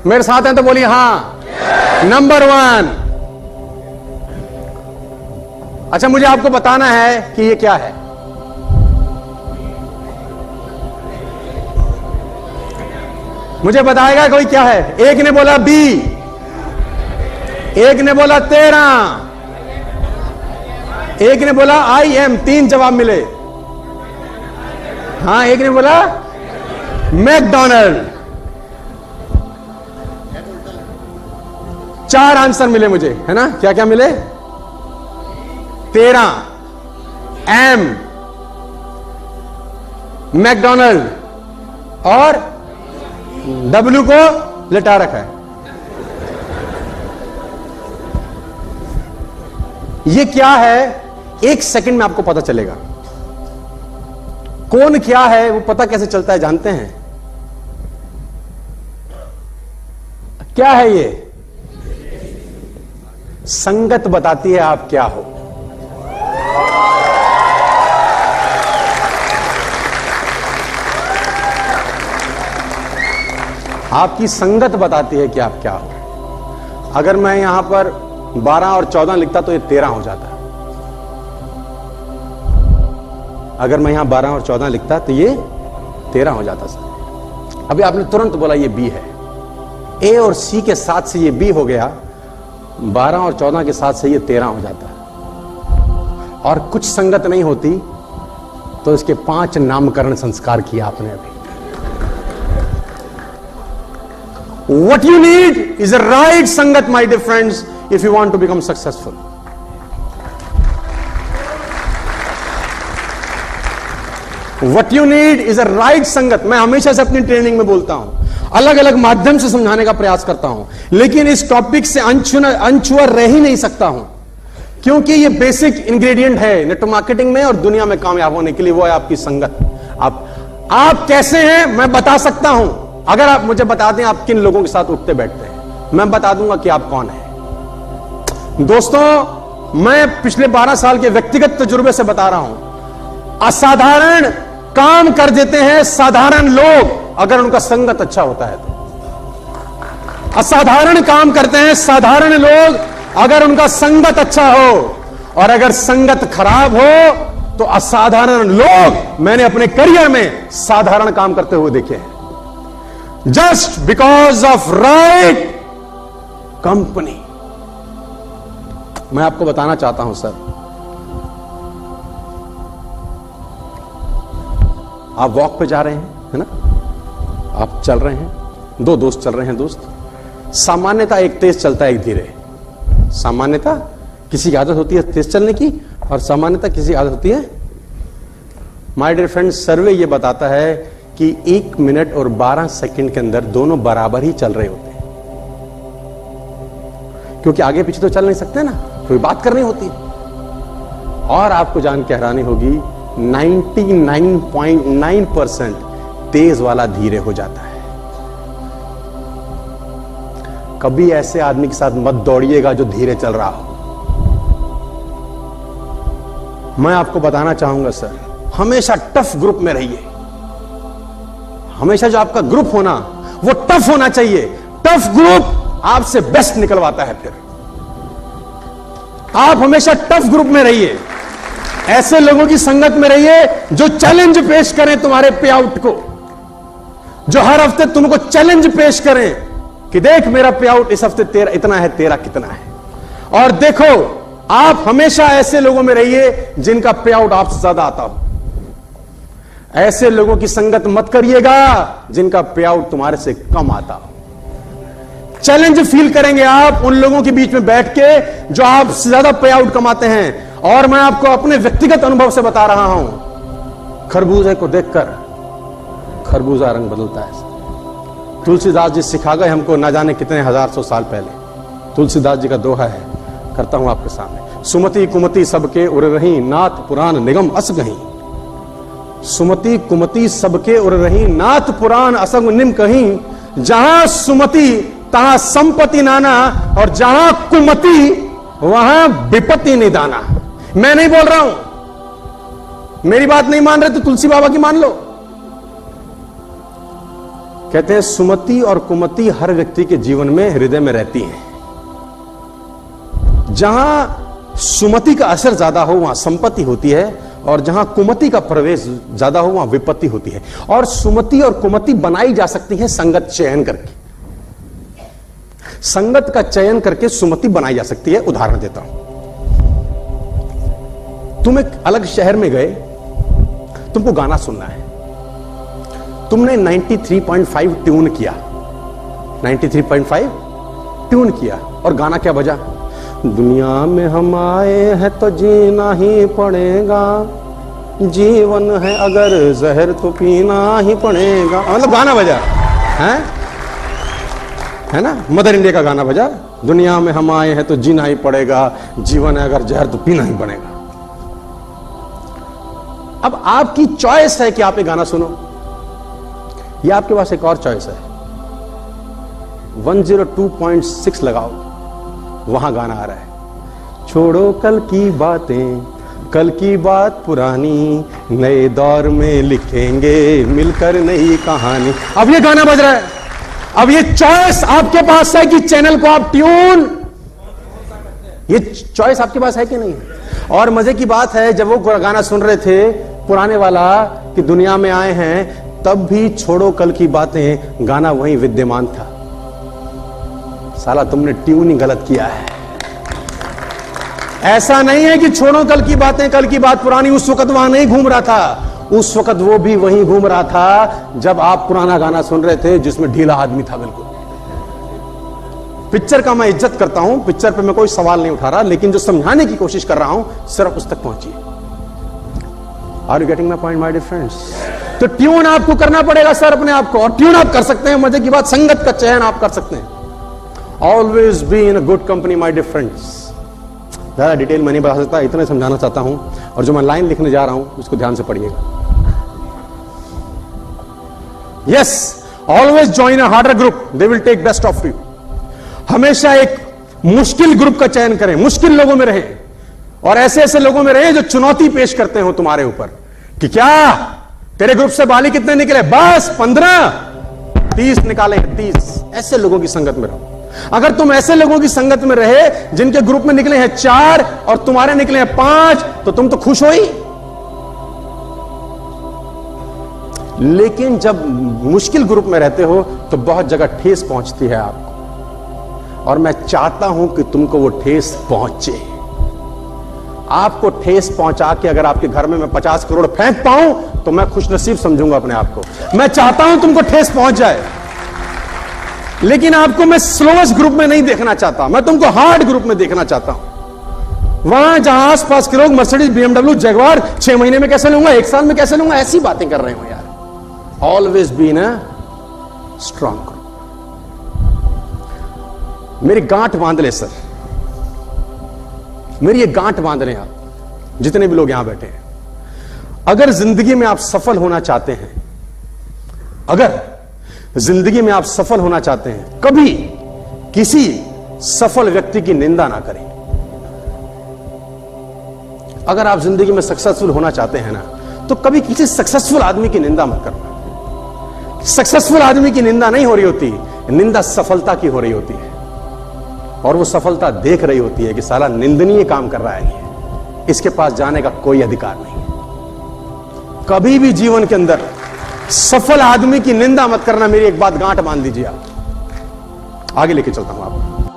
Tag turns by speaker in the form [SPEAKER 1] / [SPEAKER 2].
[SPEAKER 1] मेरे साथ हैं तो बोलिए हाँ। नंबर 1। अच्छा, मुझे आपको बताना है कि ये क्या है। मुझे बताएगा कोई क्या है। एक ने बोला बी, एक ने बोला 13, एक ने बोला IM। 3 जवाब मिले। हाँ, एक ने बोला मैकडॉनल्ड। 4 आंसर मिले मुझे, है ना। क्या क्या मिले? 13, M, मैकडॉनल्ड और W को लिटा रखा है। ये क्या है? 1 सेकंड में आपको पता चलेगा। कौन क्या है वो पता कैसे चलता है जानते हैं? क्या है ये? संगत बताती है आप क्या हो। आपकी संगत बताती है कि आप क्या हो। अगर मैं यहां पर 12 और 14 लिखता तो ये 13 हो जाता। अगर मैं यहां 12 और 14 लिखता तो ये 13 हो जाता सर। अभी आपने तुरंत बोला ये बी है। ए और सी के साथ से ये बी हो गया, 12 और 14 के साथ से ये 13 हो जाता है। और कुछ संगत नहीं होती तो इसके 5 नामकरण संस्कार किया आपने अभी। What you need is a right sangat, my dear friends, if you want to become successful. What you need is a right संगत। मैं हमेशा से अपनी ट्रेनिंग में बोलता हूं, अलग अलग माध्यम से समझाने का प्रयास करता हूं, लेकिन इस टॉपिक से अनछुआ रह ही नहीं सकता हूं, क्योंकि ये बेसिक इंग्रेडिएंट है नेटवर्क मार्केटिंग में और दुनिया में कामयाब होने के लिए। वो है आपकी संगत। आप कैसे हैं मैं बता सकता हूं। अगर आप मुझे बता दें आप किन लोगों के साथ उठते बैठते हैं, मैं बता दूंगा कि आप कौन हैं। दोस्तों, मैं पिछले 12 साल के व्यक्तिगत तजुर्बे से बता रहा हूं, असाधारण काम कर देते हैं साधारण लोग अगर उनका संगत अच्छा होता है तो। असाधारण काम करते हैं साधारण लोग अगर उनका संगत अच्छा हो, और अगर संगत खराब हो तो असाधारण लोग मैंने अपने करियर में साधारण काम करते हुए देखे हैं। Just because of right company. मैं आपको बताना चाहता हूं सर, आप वॉक पे जा रहे हैं, है ना, आप चल रहे हैं, 2 दोस्त चल रहे हैं। दोस्त सामान्यता एक तेज चलता है, एक धीरे। सामान्यता किसी की आदत होती है तेज चलने की, और सामान्यता किसी की आदत होती है। माय डियर फ्रेंड्स, सर्वे यह बताता है कि 1 मिनट और 12 सेकंड के अंदर दोनों बराबर ही चल रहे होते हैं, क्योंकि आगे पीछे तो चल नहीं सकते ना, कोई बात करनी होती है। और आपको जान के हैरानी होगी, 99.9% तेज वाला धीरे हो जाता है। कभी ऐसे आदमी के साथ मत दौड़िएगा जो धीरे चल रहा हो। मैं आपको बताना चाहूंगा सर, हमेशा टफ ग्रुप में रहिए। हमेशा जो आपका ग्रुप होना वो टफ होना चाहिए। टफ ग्रुप आपसे बेस्ट निकलवाता है। फिर आप हमेशा टफ ग्रुप में रहिए, ऐसे लोगों की संगत में रहिए जो चैलेंज पेश करें तुम्हारे पे आउट को, जो हर हफ्ते तुमको चैलेंज पेश करें कि देख मेरा पे आउट इस हफ्ते तेरा इतना है, तेरा कितना है। और देखो, आप हमेशा ऐसे लोगों में रहिए जिनका पे आउट आपसे ज्यादा आता हो। ऐसे लोगों की संगत मत करिएगा जिनका पे आउट तुम्हारे से कम आता हो। चैलेंज फील करेंगे आप उन लोगों के बीच में बैठ के जो आपसे ज्यादा पे आउट कमाते हैं। और मैं आपको अपने व्यक्तिगत अनुभव से बता रहा हूं, खरबूजे को देखकर खरबूजा रंग बदलता है। तुलसीदास जी सिखा गए हमको, ना जाने कितने 1000 साल पहले। तुलसीदास जी का दोहा है, करता हूं आपके सामने। सुमति कुमति सबके उर रही, नाथ पुराण निगम अस गही। सुमति कुमति सबके उर रही, नाथ पुराण असंग निम कहीं। जहां सुमति तहां संपत्ति नाना, और जहां कुमति वहां विपत्ति निदाना। मैं नहीं बोल रहा हूं, मेरी बात नहीं मान रहे तो तुलसी बाबा की मान लो। कहते हैं सुमति और कुमति हर व्यक्ति के जीवन में हृदय में रहती हैं। जहां सुमति का असर ज्यादा हो वहां संपत्ति होती है, और जहां कुमति का प्रवेश ज्यादा हो वहां विपत्ति होती है। और सुमति और कुमति बनाई जा सकती है संगत चयन करके। संगत का चयन करके सुमति बनाई जा सकती है। उदाहरण देता हूं, तुम एक अलग शहर में गए, तुमको गाना सुनना है, तुमने 93.5 ट्यून किया, 93.5 ट्यून किया, और गाना क्या बजा? दुनिया में हम आए हैं तो जीना ही पड़ेगा, जीवन है अगर जहर तो पीना ही पड़ेगा। मतलब गाना बजा है ना, मदर इंडिया का गाना बजा, दुनिया में हम आए हैं तो जीना ही पड़ेगा, जीवन है अगर जहर तो पीना ही पड़ेगा। अब आपकी चॉइस है कि आप ये गाना सुनो, या आपके पास एक और चॉइस है, 102.6 लगाओ, वहां गाना आ रहा है, छोड़ो कल की बातें, कल की बात पुरानी, नए दौर में लिखेंगे मिलकर नई कहानी। अब ये गाना बज रहा है। अब ये चॉइस आपके पास है कि चैनल को आप ट्यून, ये चॉइस आपके पास है कि नहीं है? और मजे की बात है, जब वो गाना सुन रहे थे पुराने वाला कि दुनिया में आए हैं, तब भी छोड़ो कल की बातें गाना वहीं विद्यमान था। साला तुमने ट्यून ही गलत किया है। ऐसा नहीं है कि छोड़ो कल की बातें, कल की बात पुरानी, उस वक्त वहां नहीं घूम रहा था, उस वक्त वो भी वहीं घूम रहा था जब आप पुराना गाना सुन रहे थे जिसमें ढीला आदमी था। बिल्कुल पिक्चर का मैं इज्जत करता हूं, पिक्चर पे मैं कोई सवाल नहीं उठा रहा, लेकिन जो समझाने की कोशिश कर रहा हूं सिर्फ उस तक पहुंचिए। Are you getting my point my dear friends? तो ट्यून आपको करना पड़ेगा सर अपने आप को, और ट्यून आप कर सकते हैं। मजे की बात, संगत का चयन आप कर सकते हैं। Always be in a good company my dear friends. ज्यादा डिटेल मैं नहीं बता सकता, इतना समझाना चाहता हूं, और जो मैं लाइन लिखने जा रहा हूं उसको ध्यान से पढ़िएगा। Yes, always join a harder group, they will take best of you. हमेशा एक मुश्किल ग्रुप का चयन करें, मुश्किल लोगों में रहें, और ऐसे ऐसे लोगों में रहें जो चुनौती पेश करते हो तुम्हारे ऊपर कि क्या तेरे ग्रुप से बाली कितने निकले? बस 15, 30 निकाले, 30। ऐसे लोगों की संगत में रहो। अगर तुम ऐसे लोगों की संगत में रहे जिनके ग्रुप में निकले हैं 4 और तुम्हारे निकले हैं 5, तो तुम तो खुश हो ही। लेकिन जब मुश्किल ग्रुप में रहते हो तो बहुत जगह ठेस पहुंचती है आपको, और मैं चाहता हूं कि तुमको वो ठेस पहुंचे। आपको ठेस पहुंचा के अगर आपके घर में मैं 50 करोड़ फेंक पाऊं तो मैं खुशनसीब समझूंगा अपने आप को। मैं चाहता हूं तुमको ठेस पहुंच जाए, लेकिन आपको मैं स्लोएस्ट ग्रुप में नहीं देखना चाहता, मैं तुमको हार्ड ग्रुप में देखना चाहता हूं। वहां जहां आसपास के लोग मर्सिडीज, BMW, जगुआर 6 महीने में कैसे लूंगा, 1 साल में कैसे लूंगा, ऐसी बातें कर रहे हो यार। Always be in a strong group. मेरी गांठ बांध ले सर, मेरी ये गांठ बांध लें आप, जितने भी लोग यहां बैठे हैं। अगर जिंदगी में आप सफल होना चाहते हैं, अगर जिंदगी में आप सफल होना चाहते हैं, कभी किसी सफल व्यक्ति की निंदा ना करें। अगर आप जिंदगी में सक्सेसफुल होना चाहते हैं ना, तो कभी किसी सक्सेसफुल आदमी की निंदा मत करना। सक्सेसफुल आदमी की निंदा नहीं हो रही होती, निंदा सफलता की हो रही होती है, और वो सफलता देख रही होती है कि साला निंदनीय काम कर रहा है ये, इसके पास जाने का कोई अधिकार नहीं। कभी भी जीवन के अंदर सफल आदमी की निंदा मत करना। मेरी एक बात गांठ बांध लीजिए आप। आगे लेके चलता हूं आपको।